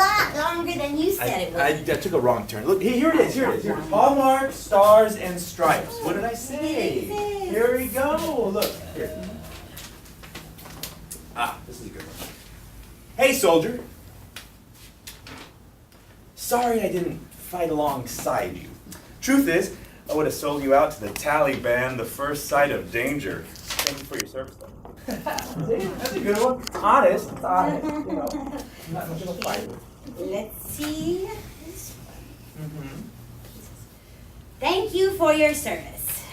lot longer than you said it would. I took a wrong turn. Look, here it is, here it is. Here. Hallmark, Stars, and Stripes. What did I say? Here we go. Look, here. Ah, this is a good one. Hey, soldier. Sorry I didn't fight alongside you. Truth is, I would have sold you out to the Taliban the first sight of danger. Thank you for your service, though. See, that's a good one. It's honest. It's honest. You know, not much of a fighter. Let's see. Mm-hmm. Thank you for your service.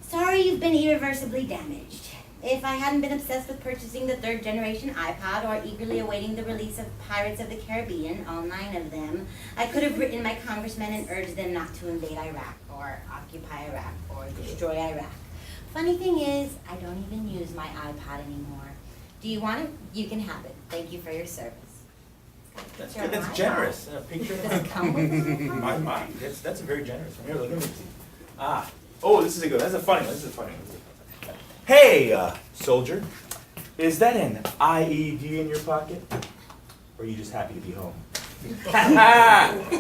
Sorry you've been irreversibly damaged. If I hadn't been obsessed with purchasing the 3rd generation iPod or eagerly awaiting the release of Pirates of the Caribbean, all 9 of them, I could have written my congressmen and urged them not to invade Iraq or occupy Iraq or destroy Iraq. Funny thing is, I don't even use my iPod anymore. Do you want it? You can have it. Thank you for your service. That's good. That's generous. A picture of Does it come with it? my. That's a very generous one. Here, look at me. Ah. Oh, this is a good one. That's a funny one. This is a funny one. Hey, soldier. Is that an IED in your pocket? Or are you just happy to be home?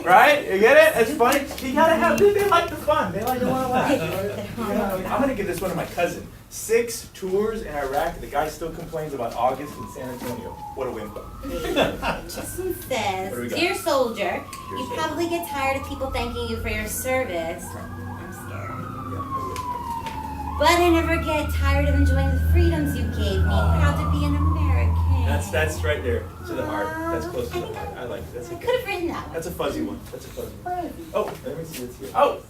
Right? You get it? It's funny. You gotta have. They like the fun. They want to laugh. I'm gonna give this one to my cousin. 6 tours in Iraq. The guy still complains about August in San Antonio. What a win. Justin says, Dear soldier, you probably get tired of people thanking you for your service. I'm scared. But I never get tired of enjoying the freedoms you gave me. Proud to be an American. That's right there to the heart. That's close to the heart. I like it. That's I a could have written that one. That's a fuzzy one. That's a fuzzy one. Oh, let me see what's here. Oh,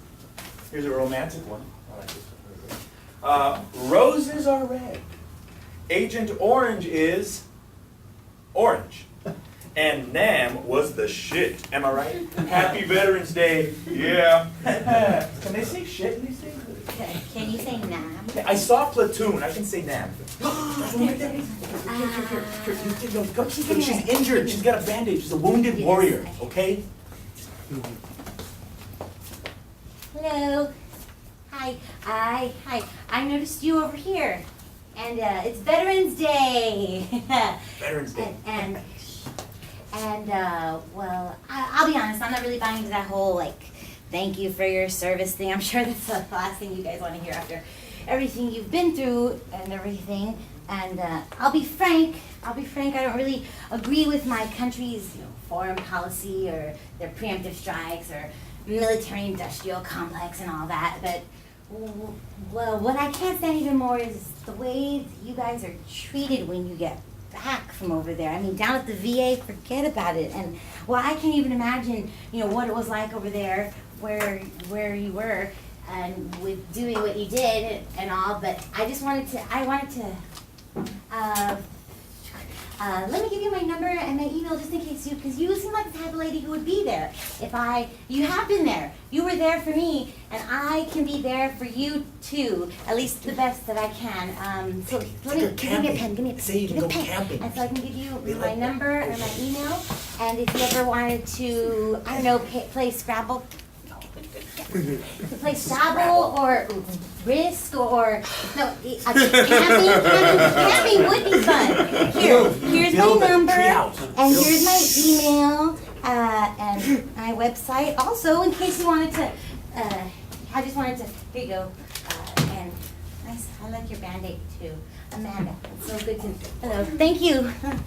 here's a romantic one. I like this one. Roses are red. Agent Orange is orange. And Nam was the shit. Am I right? Happy Veterans Day. Yeah. Can they say shit in these things? Can you say Nam? I saw Platoon. I can say Nam. She's injured. She's got a bandage. She's a wounded warrior. Okay? Hello. Hi. Hi. I noticed you over here. And it's Veterans Day. Veterans Day. Well, I'll be honest, I'm not really buying into that whole, like, thank you for your service thing. I'm sure that's the last thing you guys want to hear after everything you've been through and everything. And I'll be frank, I don't really agree with my country's foreign policy or their preemptive strikes or military-industrial complex and all that. But, well, what I can't stand even more is the way you guys are treated when you get back from over there. I mean, down at the VA, forget about it. And, well, I can't even imagine, what it was like over there where you were and with doing what you did and all, but I wanted to let me give you my number and my email just in case because you seem like the type of lady who would be there. You have been there. You were there for me, and I can be there for you too, at least the best that I can. So give me a pen. Say you can go camping. And so I can give you my number and my email, and if you ever wanted to, I don't know, play Scrabble, play Scrabble or Risk or camping would be fun. Here's my number and here's my email and my website. Also, in case you wanted to, I just wanted to. Here you go. And nice. I like your Band-Aid too, Amanda. It's so good to. Hello. Thank you. I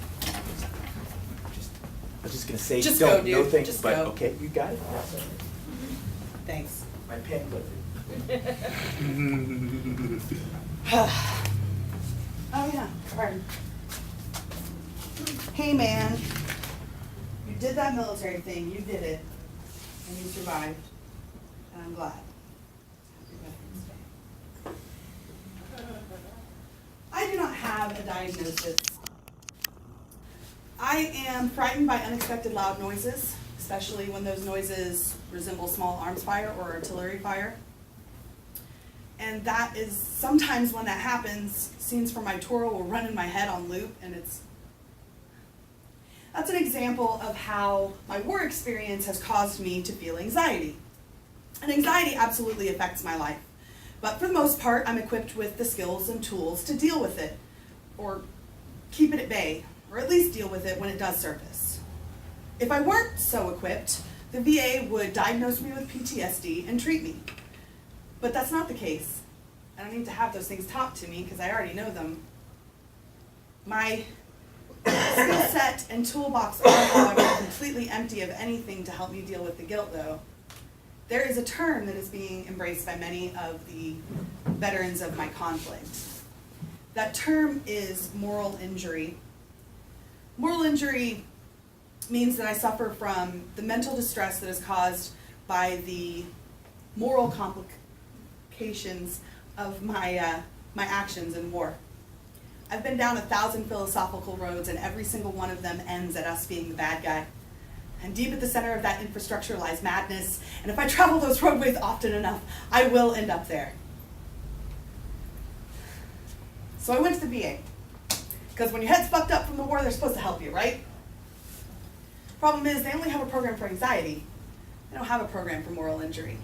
was just gonna say, Just don't, go, dude. no thanks, Just but go. okay, you got it. Thanks. My pen clip. Oh yeah, pardon. Hey man, you did that military thing, you did it, and you survived, and I'm glad. Happy Veterans Day. I do not have a diagnosis. I am frightened by unexpected loud noises, especially when those noises resemble small arms fire or artillery fire. And that is, sometimes when that happens, scenes from my tour will run in my head on loop, and that's an example of how my war experience has caused me to feel anxiety. And anxiety absolutely affects my life. But for the most part, I'm equipped with the skills and tools to deal with it, or keep it at bay, or at least deal with it when it does surface. If I weren't so equipped, the VA would diagnose me with PTSD and treat me. But that's not the case. I don't need to have those things taught to me because I already know them. My skill set and toolbox are, however, completely empty of anything to help me deal with the guilt, though. There is a term that is being embraced by many of the veterans of my conflict. That term is moral injury. Moral injury means that I suffer from the mental distress that is caused by the moral complications of my actions in war. I've been down 1,000 philosophical roads, and every single one of them ends at us being the bad guy. And deep at the center of that infrastructure lies madness, and if I travel those roadways often enough, I will end up there. So I went to the VA, because when your head's fucked up from the war, they're supposed to help you, right? Problem is, they only have a program for anxiety. They don't have a program for moral injury.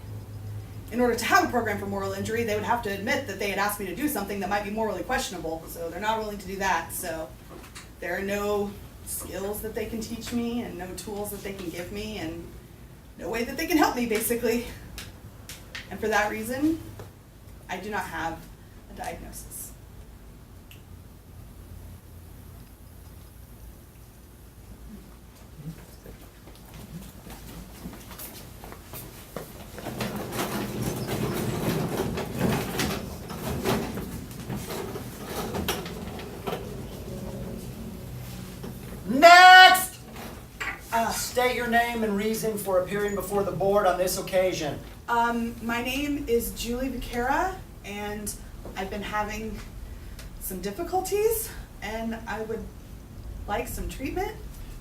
In order to have a program for moral injury, they would have to admit that they had asked me to do something that might be morally questionable, so they're not willing to do that. So there are no skills that they can teach me, and no tools that they can give me, and no way that they can help me, basically. And for that reason, I do not have a diagnosis. Next! State your name and reason for appearing before the board on this occasion. My name is Julie Vaquera, and I've been having some difficulties, and I would like some treatment.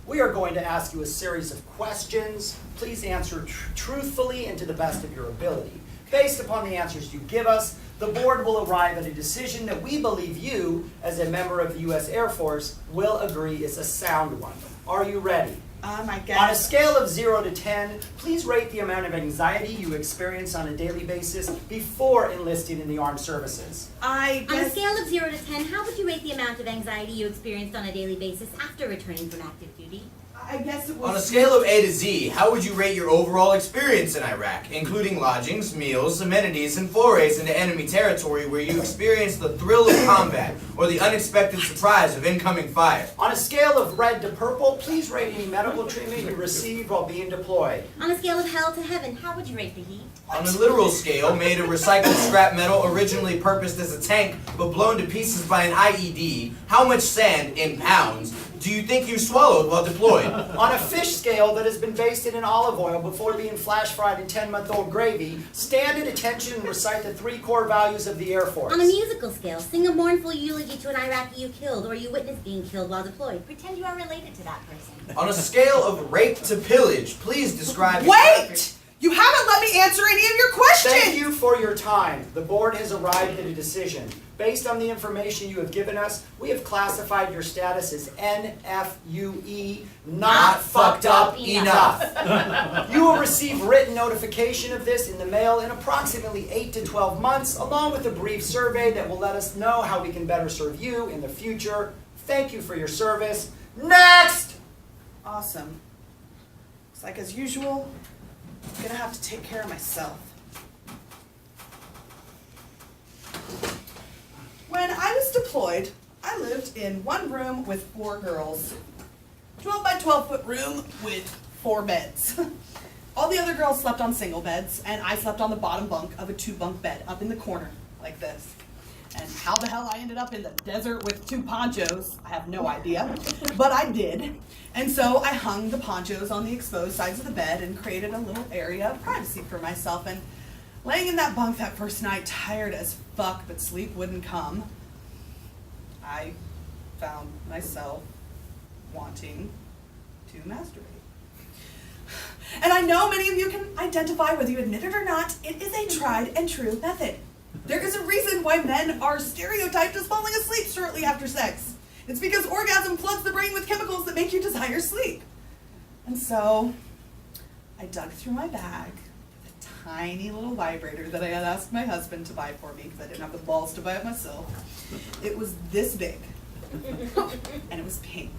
We are going to ask you a series of questions. Please answer truthfully and to the best of your ability. Based upon the answers you give us, the board will arrive at a decision that we believe you, as a member of the U.S. Air Force, will agree is a sound one. Are you ready? I guess. On a scale of 0 to 10, please rate the amount of anxiety you experience on a daily basis before enlisting in the armed services. On a scale of 0 to 10, how would you rate the amount of anxiety you experienced on a daily basis after returning from active duty? I guess it was... On a scale of A to Z, how would you rate your overall experience in Iraq, including lodgings, meals, amenities, and forays into enemy territory where you experienced the thrill of combat or the unexpected surprise of incoming fire? On a scale of red to purple, please rate any medical treatment you received while being deployed. On a scale of hell to heaven, how would you rate the heat? On a literal scale, made of recycled scrap metal originally purposed as a tank but blown to pieces by an IED, how much sand, in pounds, do you think you swallowed while deployed? On a fish scale that has been basted in olive oil before being flash fried in 10-month-old gravy, stand at attention and recite the 3 core values of the Air Force. On a musical scale, sing a mournful eulogy to an Iraqi you killed or you witnessed being killed while deployed. Pretend you are related to that person. On a scale of rape to pillage, please describe... Wait! You haven't let me answer any of your questions! Thank you for your time. The board has arrived at a decision. Based on the information you have given us, we have classified your status as NFUE, not fucked up enough. You will receive written notification of this in the mail in approximately 8 to 12 months, along with a brief survey that will let us know how we can better serve you in the future. Thank you for your service. Next! Awesome. Looks like, as usual, I'm gonna have to take care of myself. When I was deployed, I lived in one room with 4 girls. 12 by 12 foot room with 4 beds. All the other girls slept on single beds, and I slept on the bottom bunk of a 2-bunk bed up in the corner, like this. And how the hell I ended up in the desert with 2 ponchos, I have no idea, but I did. And so I hung the ponchos on the exposed sides of the bed and created a little area of privacy for myself. And laying in that bunk that first night, tired as fuck, but sleep wouldn't come, I found myself wanting to masturbate. And I know many of you can identify, whether you admit it or not, it is a tried and true method. There is a reason why men are stereotyped as falling asleep shortly after sex. It's because orgasm floods the brain with chemicals that make you desire sleep. And so I dug through my bag with a tiny little vibrator that I had asked my husband to buy for me because I didn't have the balls to buy it myself. It was this big, and it was pink.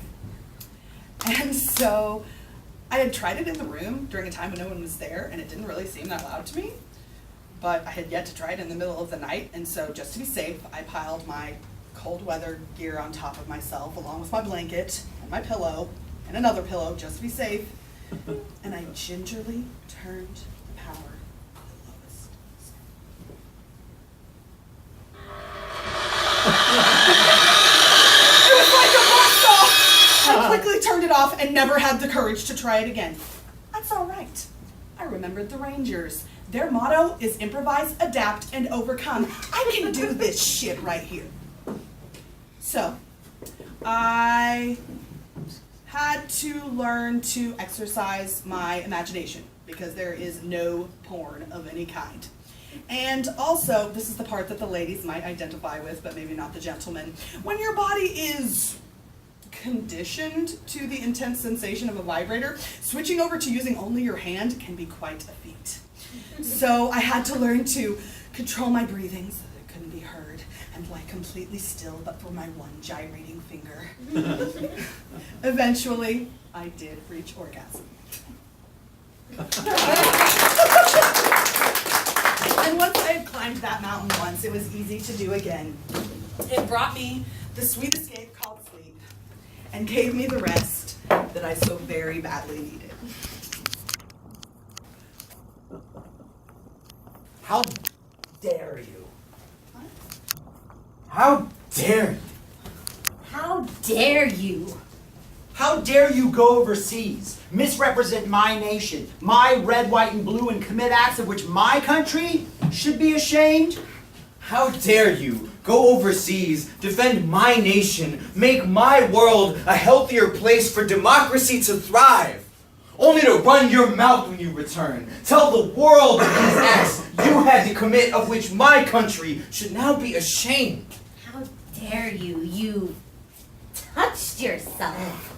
And so I had tried it in the room during a time when no one was there, and it didn't really seem that loud to me. But I had yet to try it in the middle of the night, and so just to be safe, I piled my cold weather gear on top of myself, along with my blanket and my pillow, and another pillow, just to be safe. And I gingerly turned the power to the lowest. It was like a buzzsaw! I quickly turned it off and never had the courage to try it again. That's all right. I remembered the Rangers. Their motto is improvise, adapt, and overcome. I can do this shit right here. So, I had to learn to exercise my imagination because there is no porn of any kind. And also, this is the part that the ladies might identify with, but maybe not the gentlemen. When your body is conditioned to the intense sensation of a vibrator, switching over to using only your hand can be quite a feat. So I had to learn to control my breathing so that it couldn't be heard and lie completely still but for my one gyrating finger. Eventually, I did reach orgasm. And once I had climbed that mountain once, it was easy to do again. It brought me the sweet escape called sleep and gave me the rest that I so very badly needed. How dare you? How dare you? How dare you? How dare you go overseas, misrepresent my nation, my red, white, and blue, and commit acts of which my country should be ashamed? How dare you go overseas, defend my nation, make my world a healthier place for democracy to thrive, only to run your mouth when you return. Tell the world of these acts you had to commit of which my country should now be ashamed. How dare you? You touched yourself.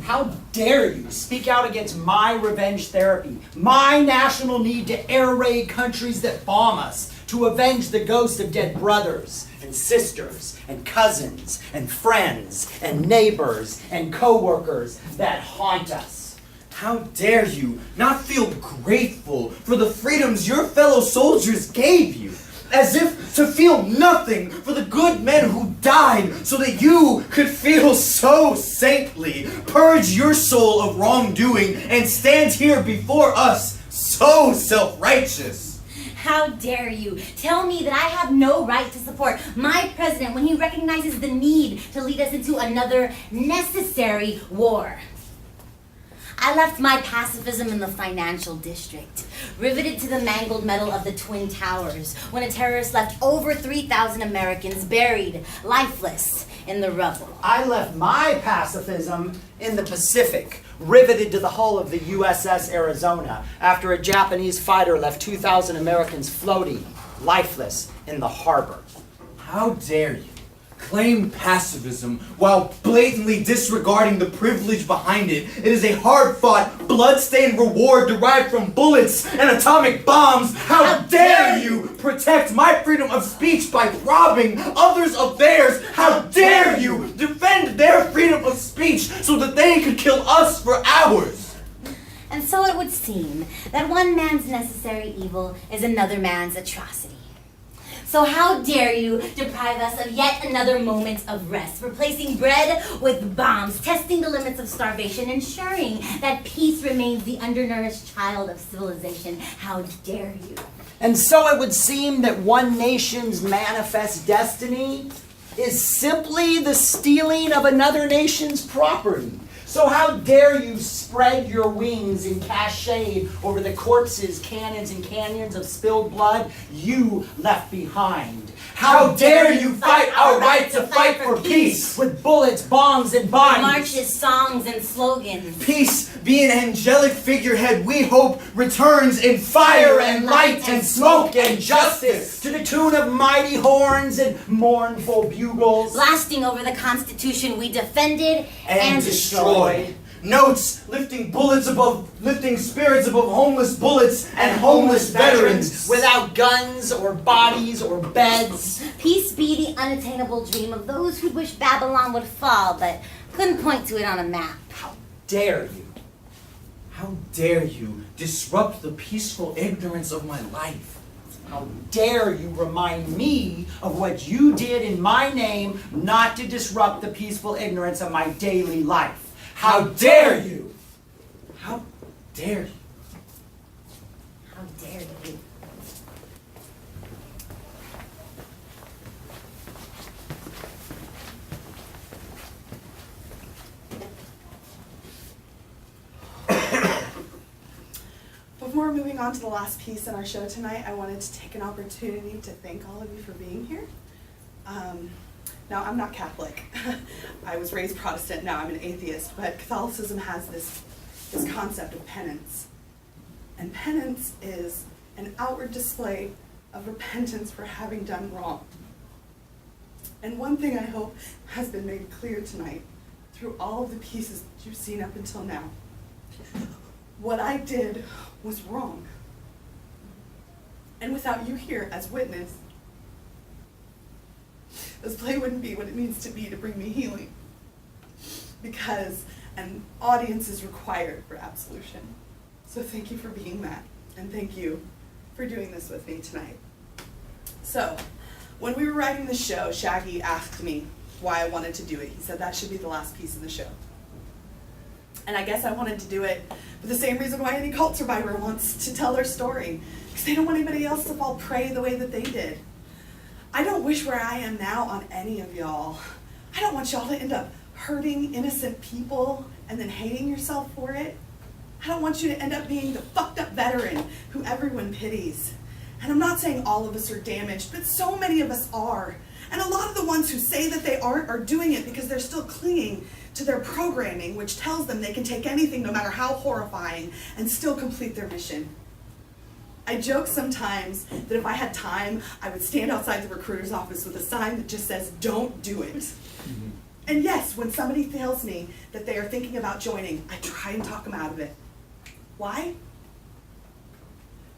How dare you speak out against my revenge therapy, my national need to air raid countries that bomb us, to avenge the ghosts of dead brothers and sisters and cousins and friends and neighbors and co-workers that haunt us. How dare you not feel grateful for the freedoms your fellow soldiers gave you, as if to feel nothing for the good men who died so that you could feel so saintly, purge your soul of wrongdoing, and stand here before us so self-righteous. How dare you tell me that I have no right to support my president when he recognizes the need to lead us into another necessary war? I left my pacifism in the financial district, riveted to the mangled metal of the Twin Towers, when a terrorist left over 3,000 Americans buried, lifeless, in the rubble. I left my pacifism in the Pacific, riveted to the hull of the USS Arizona after a Japanese fighter left 2,000 Americans floating, lifeless, in the harbor. How dare you claim pacifism while blatantly disregarding the privilege behind it? It is a hard-fought, blood-stained reward derived from bullets and atomic bombs. How dare you protect my freedom of speech by robbing others of theirs? How dare you defend their freedom of speech so that they could kill us for ours? And so it would seem that one man's necessary evil is another man's atrocity. So how dare you deprive us of yet another moment of rest, replacing bread with bombs, testing the limits of starvation, ensuring that peace remains the undernourished child of civilization. How dare you? And so it would seem that one nation's manifest destiny is simply the stealing of another nation's property. So how dare you spread your wings and cast shade over the corpses, cannons, and canyons of spilled blood you left behind? How dare you fight our right to fight for peace? With bullets, bombs, and bodies. Marches, songs, and slogans. Peace be an angelic figurehead we hope returns in fire and light and smoke and justice. To the tune of mighty horns and mournful bugles. Blasting over the Constitution we defended and destroyed. Notes lifting spirits above homeless bullets and homeless veterans. Without guns or bodies or beds. Peace be the unattainable dream of those who wish Babylon would fall, but couldn't point to it on a map. How dare you? How dare you disrupt the peaceful ignorance of my life? How dare you remind me of what you did in my name not to disrupt the peaceful ignorance of my daily life? How dare you? How dare you? How dare you? Before moving on to the last piece in our show tonight, I wanted to take an opportunity to thank all of you for being here. Now, I'm not Catholic. I was raised Protestant, now I'm an atheist, but Catholicism has this concept of penance. And penance is an outward display of repentance for having done wrong. And one thing I hope has been made clear tonight through all of the pieces that you've seen up until now. What I did was wrong. And without you here as witness, this play wouldn't be what it needs to be to bring me healing. Because an audience is required for absolution. So thank you for being that. And thank you for doing this with me tonight. So, when we were writing the show, Shaggy asked me why I wanted to do it. He said that should be the last piece of the show. And I guess I wanted to do it for the same reason why any cult survivor wants to tell their story. Because they don't want anybody else to fall prey the way that they did. I don't wish where I am now on any of y'all. I don't want y'all to end up hurting innocent people and then hating yourself for it. I don't want you to end up being the fucked up veteran who everyone pities. And I'm not saying all of us are damaged, but so many of us are. And a lot of the ones who say that they aren't are doing it because they're still clinging to their programming, which tells them they can take anything, no matter how horrifying, and still complete their mission. I joke sometimes that if I had time, I would stand outside the recruiter's office with a sign that just says, "Don't do it." Mm-hmm. And yes, when somebody tells me that they are thinking about joining, I try and talk them out of it. Why?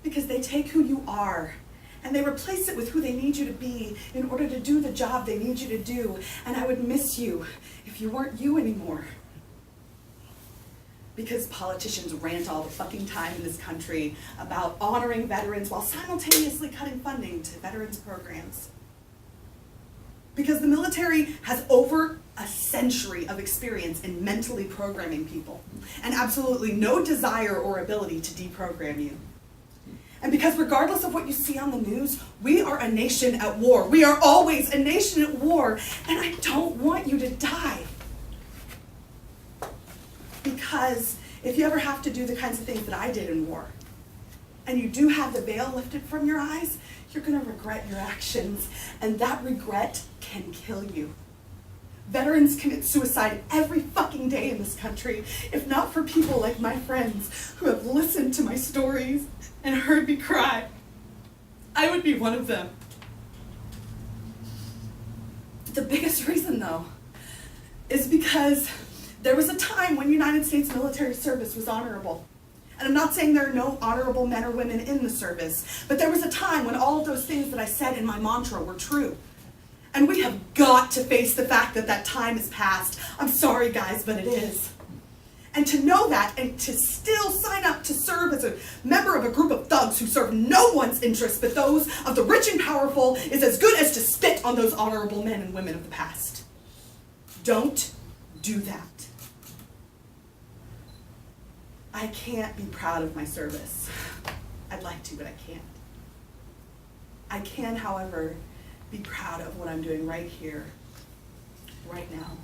Because they take who you are and they replace it with who they need you to be in order to do the job they need you to do. And I would miss you if you weren't you anymore. Because politicians rant all the fucking time in this country about honoring veterans while simultaneously cutting funding to veterans programs. Because the military has over a century of experience in mentally programming people and absolutely no desire or ability to deprogram you. And because regardless of what you see on the news, we are a nation at war. We are always a nation at war, and I don't want you to die. Because if you ever have to do the kinds of things that I did in war, and you do have the veil lifted from your eyes, you're gonna regret your actions, and that regret can kill you. Veterans commit suicide every fucking day in this country, if not for people like my friends who have listened to my stories and heard me cry. I would be one of them. The biggest reason, though, is because there was a time when United States military service was honorable. And I'm not saying there are no honorable men or women in the service, but there was a time when all of those things that I said in my mantra were true. And we have got to face the fact that that time is past. I'm sorry, guys, but it is. And to know that and to still sign up to serve as a member of a group of thugs who serve no one's interests but those of the rich and powerful is as good as to spit on those honorable men and women of the past. Don't do that. I can't be proud of my service. I'd like to, but I can't. I can, however, be proud of what I'm doing right here, right now.